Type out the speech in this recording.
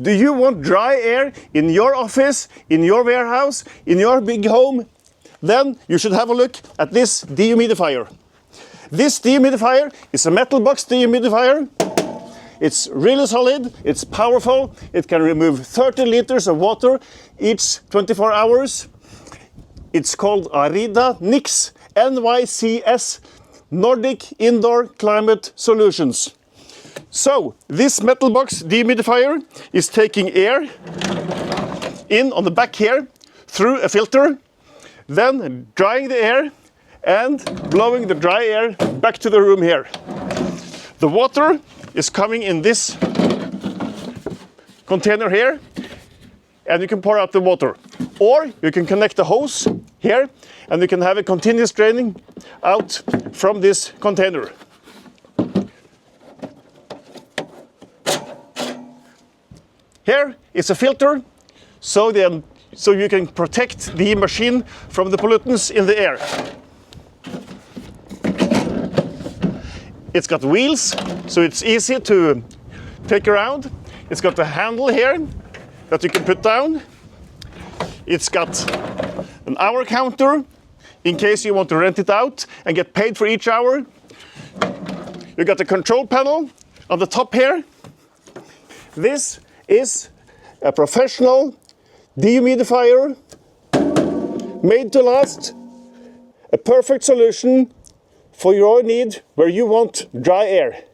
Do you want dry air in your office, in your warehouse, in your big home? Then you should have a look at this dehumidifier. This dehumidifier is a metal box dehumidifier. It's really solid, it's powerful, it can remove 30 liters of water each 24 hours. It's called Arida NYCS, NYCS, Nordic Indoor Climate Solutions. So, this metal box dehumidifier is taking air in on the back here through a filter, then drying the air and blowing the dry air back to the room here. The water is coming in this container here, and you can pour out the water. Or you can connect the hose here, and you can have a continuous draining out from this container. Here is a filter, so you can protect the machine from the pollutants in the air. It's got wheels, so it's easy to take around. It's got a handle here that you can put down. It's got an hour counter in case you want to rent it out and get paid for each hour. You got a control panel on the top here. This is a professional dehumidifier made to last. A perfect solution for your need where you want dry air.